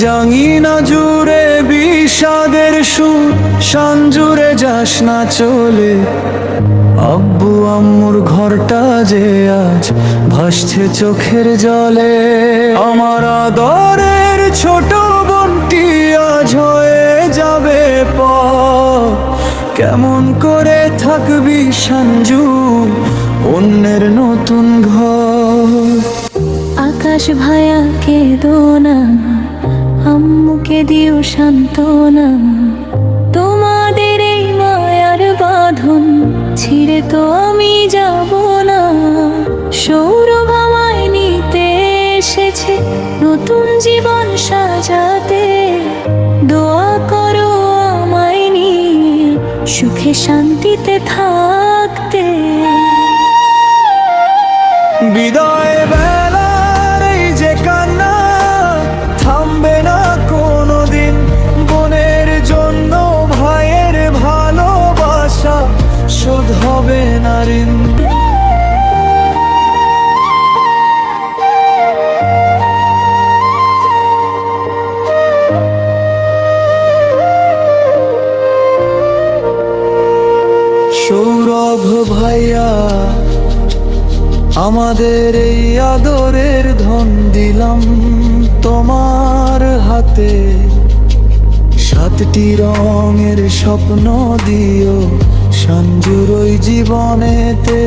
জাঙ্গিনা জুড়ে বিষাদের সুর, সঞ্জুরে যাস না চলে। আব্বু আম্মুর ঘরটা যে আজ ভাসছে চোখের জলে। আমার আদরের ছোট বোনটি আজ হয়ে যাবে পর। কেমন করে থাকবি সঞ্জু অন্যের নতুন ঘর? আকাশ ভায়া কেঁদো না, আম্মুকে দিও সান্ত্বনা। তোমাদের এই মায়ার বাঁধন ছিঁড়ে তো আমি যাব না। সৌরভ আমায় নিতে এসেছে নতুন জীবন সাজাতে। দোয়া করো আমায় নিয়ে সুখে শান্তিতে থাকতে। বিদায় বেলার এই যে কান্না থামবে না কোনোদিন। বোনের জন্য ভাইয়ের ভালোবাসা শোধ হবে না ঋণ। সৌরভ ভাইয়া আমাদের এই আদরের ধন দিলাম তোমার হাতে। 7টি রঙের স্বপ্ন দিও সঞ্জুর ওই জীবনেতে।